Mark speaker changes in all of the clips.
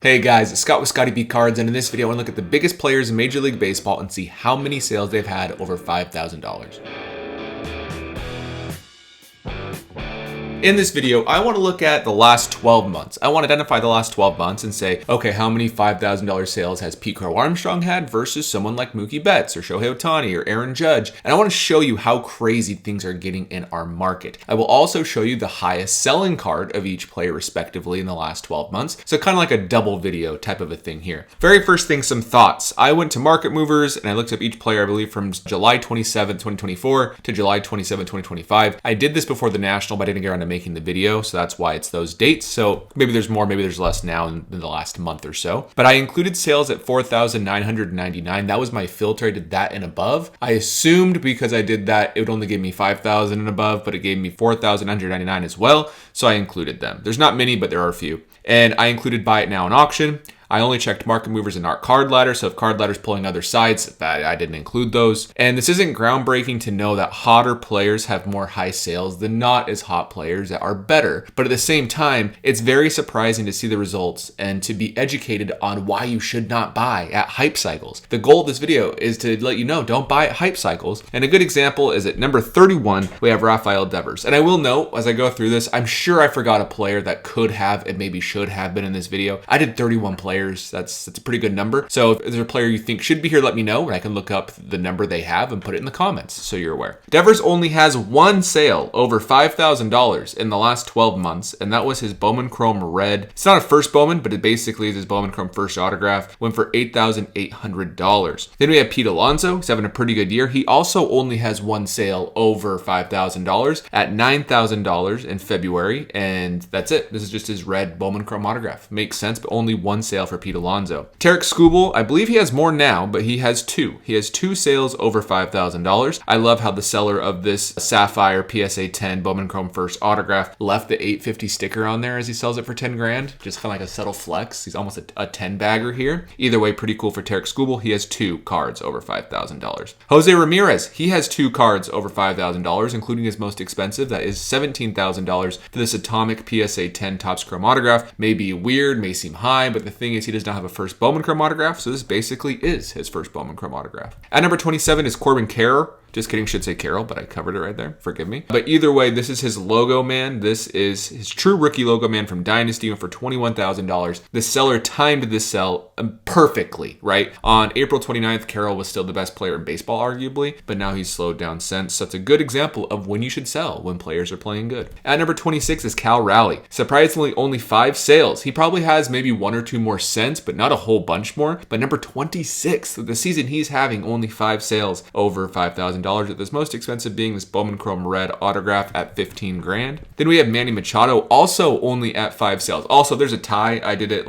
Speaker 1: Hey guys, it's Scott with scottieb Cards, and in this video I want to look at the biggest players in Major League Baseball and see how many sales they've had over $5,000. In this video, I want to look at the last 12 months. I want to identify the last 12 months and say, okay, how many $5,000 sales has Crow-Armstrong had versus someone like Mookie Betts or Shohei Ohtani or Aaron Judge? And I want to show you how crazy things are getting in our market. I will also show you the highest selling card of each player respectively in the last 12 months. So kind of like a double video type of a thing here. Very first thing, some thoughts. I went to Market Movers and I looked up each player, I believe from July 27, 2024 to July 27, 2025. I did this before the National, but I didn't get around to making the video, so that's why it's those dates. So maybe there's more, maybe there's less now in the last month or so. But I included sales at 4,999. That was my filter. I did that and above. I assumed because I did that, it would only give me 5,000 and above, but it gave me 4,999 as well. So I included them. There's not many, but there are a few. And I included buy it now in auction. I only checked Market Movers and not Card Ladder, so if Card Ladder's pulling other sides, I didn't include those. And this isn't groundbreaking to know that hotter players have more high sales than not as hot players that are better. But at the same time, it's very surprising to see the results and to be educated on why you should not buy at hype cycles. The goal of this video is to let you know, don't buy at hype cycles. And a good example is at number 31, we have Rafael Devers. And I will note, as I go through this, I'm sure I forgot a player that could have and maybe should have been in this video. I did 31 players. That's a pretty good number. So if there's a player you think should be here, let me know, and I can look up the number they have and put it in the comments so you're aware. Devers only has one sale over $5,000 in the last 12 months, and that was his Bowman Chrome Red. It's not a first Bowman, but it basically is his Bowman Chrome first autograph. Went for $8,800. Then we have Pete Alonso. He's having a pretty good year. He also only has one sale over $5,000 at $9,000 in February, and that's it. This is just his red Bowman Chrome autograph. Makes sense, but only one sale for Pete Alonso. Skubal, I believe he has more now, but he has two. He has two sales over $5,000. I love how the seller of this Sapphire PSA 10 Bowman Chrome first autograph left the $850 sticker on there as he sells it for 10 grand. Just kind of like a subtle flex. He's almost a 10 bagger here. Either way, pretty cool for Skubal. He has two cards over $5,000. Jose Ramirez, he has two cards over $5,000, including his most expensive. That is $17,000 for this Atomic PSA 10 Topps Chrome autograph. May be weird, may seem high, but the thing is he does not have a first Bowman Chrome autograph, so this basically is his first Bowman Chrome autograph. At number 27 is Corbin Carroll. Just kidding, should say Carroll, but I covered it right there. Forgive me. But either way, this is his logo man. This is his true rookie logo man from Dynasty for $21,000. The seller timed this sell perfectly, right? On April 29th, Carroll was still the best player in baseball, arguably, but now he's slowed down since. So it's a good example of when you should sell when players are playing good. At number 26 is Cal Raleigh. Surprisingly, only 5 sales. He probably has maybe 1 or 2 more cents, but not a whole bunch more. But number 26, the season he's having only 5 sales over $5,000. With this most expensive being this Bowman Chrome Red autograph at 15 grand. Then we have Manny Machado, also only at 5 sales. Also, there's a tie. I did it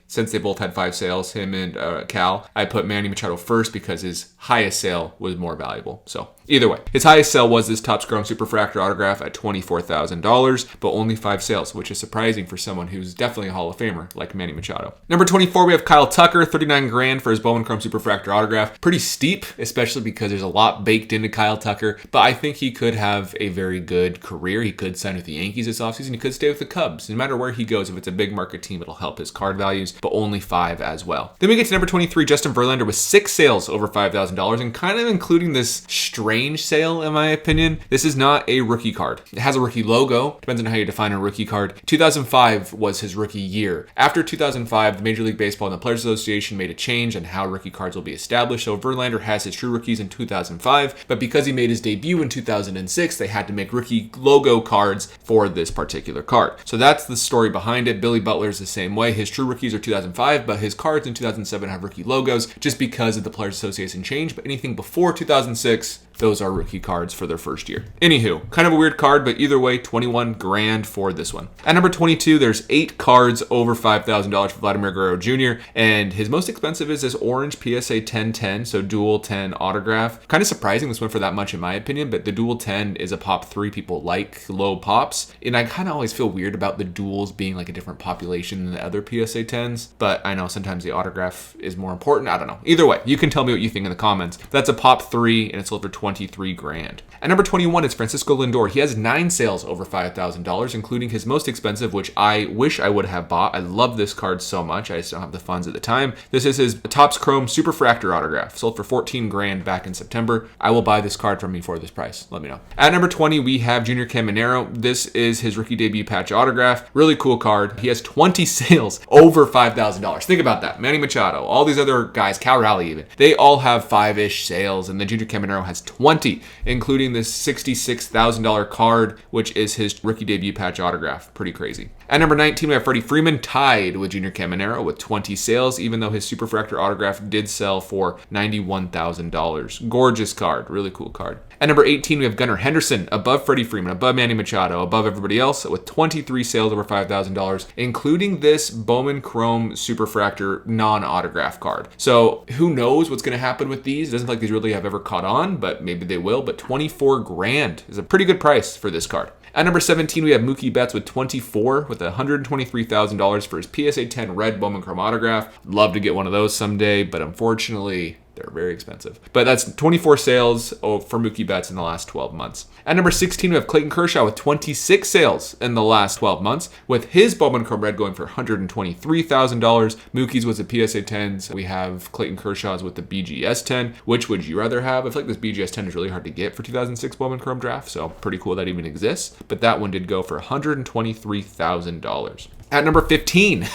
Speaker 1: since they both had 5 sales, him and Cal, I put Manny Machado first because his highest sale was more valuable. So either way, his highest sale was this Topps Chrome Superfractor autograph at $24,000, but only 5 sales, which is surprising for someone who's definitely a Hall of Famer like Manny Machado. Number 24, we have Kyle Tucker, 39 grand for his Bowman Chrome Superfractor autograph. Pretty steep, especially because there's a lot baked into Kyle Tucker, but I think he could have a very good career. He could sign with the Yankees this offseason. He could stay with the Cubs. No matter where he goes, if it's a big market team, it'll help his card values, but only 5 as well. Then we get to number 23, Justin Verlander with 6 sales over $5,000, and kind of including this strange sale, in my opinion. This is not a rookie card. It has a rookie logo. Depends on how you define a rookie card. 2005 was his rookie year. After 2005, the Major League Baseball and the Players Association made a change on how rookie cards will be established. So Verlander has his true rookies in 2005, but because he made his debut in 2006, they had to make rookie logo cards for this particular card. So that's the story behind it. Billy Butler is the same way. His true rookies are 2005, but his cards in 2007 have rookie logos just because of the Players Association change. But anything before 2006, those are rookie cards for their first year. Anywho, kind of a weird card, but either way, 21 grand for this one. At number 22, there's 8 cards over $5,000 for Vladimir Guerrero Jr., and his most expensive is this orange PSA 1010, so dual 10 autograph. Kind of surprising this went for that much in my opinion, but the dual 10 is a pop 3. People like low pops, and I kind of always feel weird about the duals being like a different population than the other PSA 10s, but I know sometimes the autograph is more important. I don't know. Either way, you can tell me what you think in the comments. That's a pop 3, and it's sold for 23 grand. At number 21 is Francisco Lindor. He has 9 sales over $5,000, including his most expensive, which I wish I would have bought. I love this card so much. I just don't have the funds at the time. This is his Topps Chrome Superfractor autograph. Sold for 14 grand back in September. I will buy this card from me for this price. Let me know. At number 20, we have Junior Camroero. This is his rookie debut patch autograph. Really cool card. He has 20 sales over $5,000. Think about that. Manny Machado, all these other guys, Carroll even, they all have 5-ish sales, and then Junior Camroero has 20, including this $66,000 card, which is his rookie debut patch autograph. Pretty crazy. At number 19, we have Freddie Freeman, tied with Junior Camroero with 20 sales, even though his Superfractor autograph did sell for $91,000. Gorgeous card. Really cool card. At number 18, we have Gunnar Henderson, above Freddie Freeman, above Manny Machado, above everybody else, with 23 sales over $5,000, including this Bowman Chrome Superfractor non-autograph card. So who knows what's going to happen with these? It doesn't look like these really have ever caught on, but maybe they will. But 24 grand is a pretty good price for this card. At number 17, we have Mookie Betts with 24, with $123,000 for his PSA 10 red Bowman Chrome autograph. Love to get one of those someday, but unfortunately, they're very expensive. But that's 24 sales for Mookie Betts in the last 12 months. At number 16, we have Clayton Kershaw with 26 sales in the last 12 months, with his Bowman Chrome Red going for $123,000. Mookie's was the PSA 10s. We have Clayton Kershaw's with the BGS 10. Which would you rather have? I feel like this BGS 10 is really hard to get for 2006 Bowman Chrome draft, so pretty cool that even exists. But that one did go for $123,000. At number 15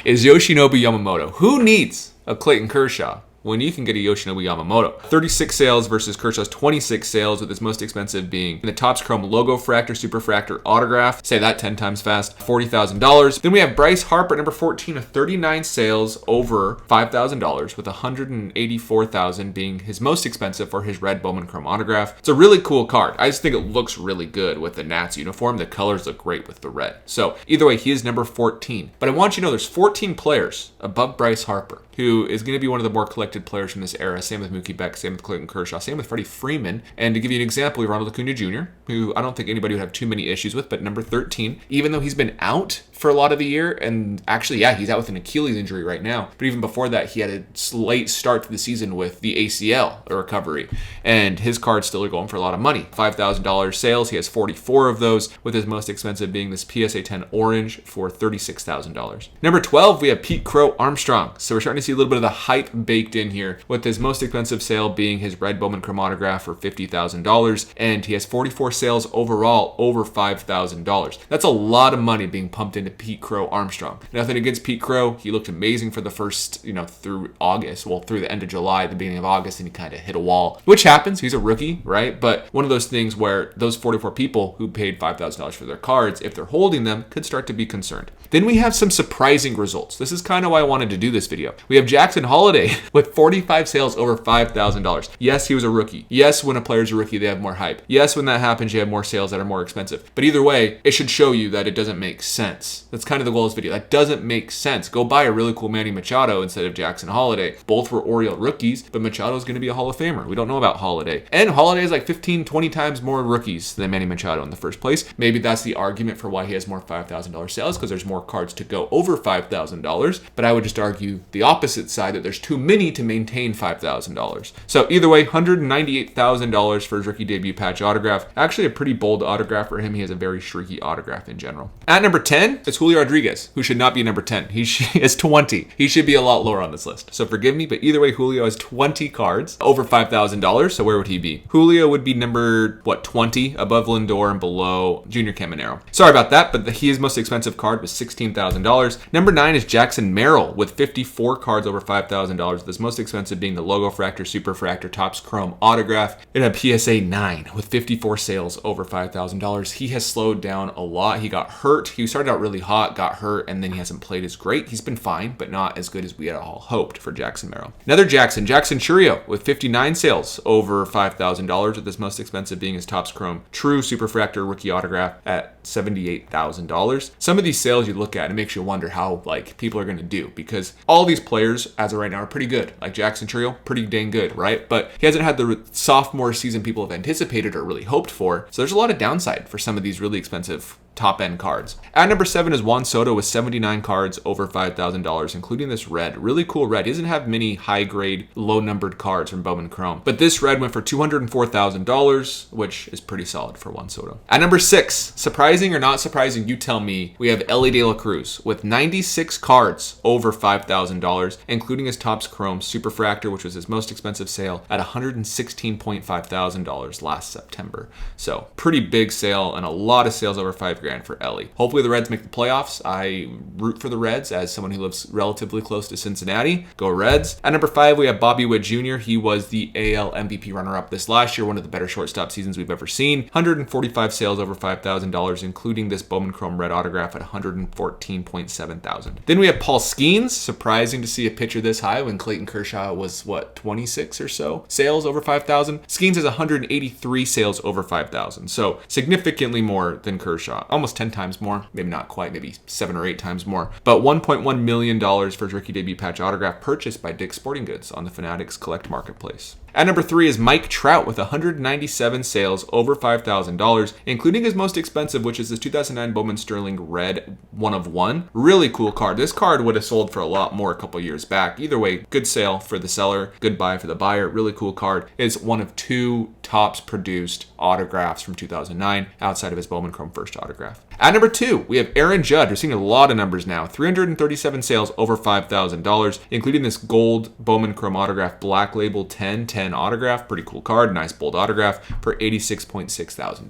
Speaker 1: is Yoshinobu Yamamoto. Who needs a Clayton Kershaw when you can get a Yoshinobu Yamamoto? 36 sales versus Kershaw's 26 sales, with his most expensive being the Topps Chrome Logo Fractor Superfractor autograph. Say that 10 times fast. $40,000. Then we have Bryce Harper at number 14 with 39 sales over $5,000, with $184,000 being his most expensive for his red Bowman Chrome autograph. It's a really cool card. I just think it looks really good with the Nats uniform. The colors look great with the red. So either way, he is number 14. But I want you to know there's 14 players above Bryce Harper, who is going to be one of the more collected players from this era. Same with Mookie Betts, same with Clayton Kershaw, same with Freddie Freeman. And to give you an example, we have Ronald Acuna Jr., who I don't think anybody would have too many issues with, but number 13, even though he's been out for a lot of the year, and actually, yeah, he's out with an Achilles injury right now, but even before that, he had a late start to the season with the ACL recovery, and his cards still are going for a lot of money. $5,000 sales, he has 44 of those, with his most expensive being this PSA 10 orange for $36,000. Number 12, we have Pete Crow-Armstrong. So we're starting to see a little bit of the hype baked in here, with his most expensive sale being his red Bowman Chrome autograph for $50,000, and he has 44 sales overall over $5,000. That's a lot of money being pumped into Pete Crow-Armstrong. Nothing against Pete Crow. He looked amazing for the first, through August, through the end of July, the beginning of August, and he kind of hit a wall, which happens. He's a rookie, right? But one of those things where those 44 people who paid $5,000 for their cards, if they're holding them, could start to be concerned. Then we have some surprising results. This is kind of why I wanted to do this video. We have Jackson Holliday with 45 sales over $5,000. Yes, he was a rookie. Yes, when a player's a rookie, they have more hype. Yes, when that happens, you have more sales that are more expensive. But either way, it should show you that it doesn't make sense. That's kind of the goal of this video. That doesn't make sense. Go buy a really cool Manny Machado instead of Jackson Holliday. Both were Oriole rookies, but Machado's going to be a Hall of Famer. We don't know about Holliday. And Holliday is like 15, 20 times more rookies than Manny Machado in the first place. Maybe that's the argument for why he has more $5,000 sales, because there's more cards to go over $5,000. But I would just argue the opposite side, that there's too many to maintain $5,000. So either way, $198,000 for his rookie debut patch autograph. Actually a pretty bold autograph for him. He has a very streaky autograph in general. At number 10, it's Julio Rodriguez, who should not be number 10. He is 20. He should be a lot lower on this list. So forgive me, but either way, Julio has 20 cards over $5,000. So where would he be? Julio would be number, 20, above Lindor and below Junior Camroero. Sorry about that, but his most expensive card was $16,000. Number 9 is Jackson Merrill with 54 cards over $5,000. With his most expensive being the Logo Fractor Superfractor Topps Chrome autograph in a PSA 9 with 54 sales over $5,000. He has slowed down a lot. He got hurt. He started out really hot, got hurt, and then he hasn't played as great. He's been fine, but not as good as we had all hoped for Jackson Merrill. Another Jackson Chourio with 59 sales over $5,000, with his most expensive being his Topps Chrome True Superfractor rookie autograph at $78,000. Some of these sales you look at, it makes you wonder how people are going to do, because all these players as of right now are pretty good. Like Jackson Chourio, pretty dang good, right? But he hasn't had the sophomore season people have anticipated or really hoped for. So there's a lot of downside for some of these really expensive top end cards. At number 7 is Juan Soto with 79 cards over $5,000, including this red. Really cool red. He doesn't have many high grade, low numbered cards from Bowman Chrome, but this red went for $204,000, which is pretty solid for Juan Soto. At number 6, surprising or not surprising, you tell me, we have Elly De La Cruz with 96 cards over $5,000, including his Topps Chrome Superfractor, which was his most expensive sale at $116,500 last September. So pretty big sale and a lot of sales over $5,000 for Elly. Hopefully the Reds make the playoffs. I root for the Reds as someone who lives relatively close to Cincinnati. Go Reds. At number 5, we have Bobby Witt Jr. He was the AL MVP runner-up this last year, one of the better shortstop seasons we've ever seen. 145 sales over $5,000, including this Bowman Chrome red autograph at $114.7 thousand. Then we have Paul Skenes. Surprising to see a pitcher this high when Clayton Kershaw was, 26 or so sales over 5,000. Skenes has 183 sales over 5,000, so significantly more than Kershaw. Almost 10 times more, maybe not quite, maybe 7 or 8 times more. But $1.1 million for his rookie debut patch autograph purchased by Dick's Sporting Goods on the Fanatics Collect Marketplace. At number 3 is Mike Trout with 197 sales over $5,000, including his most expensive, which is his 2009 Bowman Sterling Red 1 of 1. Really cool card. This card would have sold for a lot more a couple years back. Either way, good sale for the seller, good buy for the buyer. Really cool card. It's one of 2 Topps produced autographs from 2009 outside of his Bowman Chrome first autograph. At number 2, we have Aaron Judge. We're seeing a lot of numbers now. 337 sales over $5,000, including this gold Bowman Chrome autograph black label 10/10 autograph. Pretty cool card. Nice bold autograph for $86.6 thousand.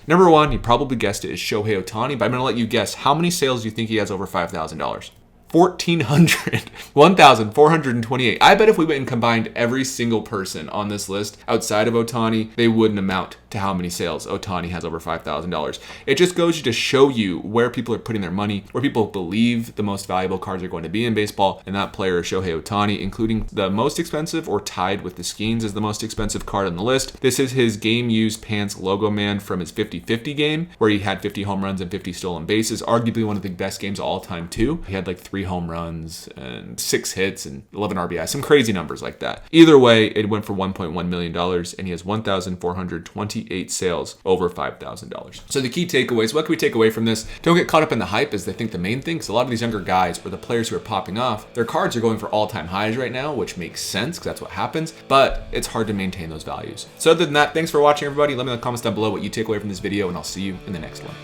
Speaker 1: Number 1, you probably guessed it, is Shohei Ohtani, but I'm going to let you guess. How many sales do you think he has over $5,000? 1,428. I bet if we went and combined every single person on this list outside of Ohtani, they wouldn't amount to how many sales Ohtani has over $5,000. It just goes to show you where people are putting their money, where people believe the most valuable cards are going to be in baseball, and that player is Shohei Ohtani, including the most expensive or tied with the Skenes as the most expensive card on the list. This is his game-used pants logo man from his 50-50 game, where he had 50 home runs and 50 stolen bases, arguably one of the best games of all time too. He had like 3 home runs and 6 hits and 11 RBI, some crazy numbers like that. Either way, it went for $1.1 million, and he has 1,428 sales over $5,000. So the key takeaways, what can we take away from this? Don't get caught up in the hype, as they think the main thing, because a lot of these younger guys or the players who are popping off, their cards are going for all-time highs right now, which makes sense because that's what happens, but it's hard to maintain those values. So other than that, thanks for watching, everybody. Let me know in the comments down below what you take away from this video, and I'll see you in the next one.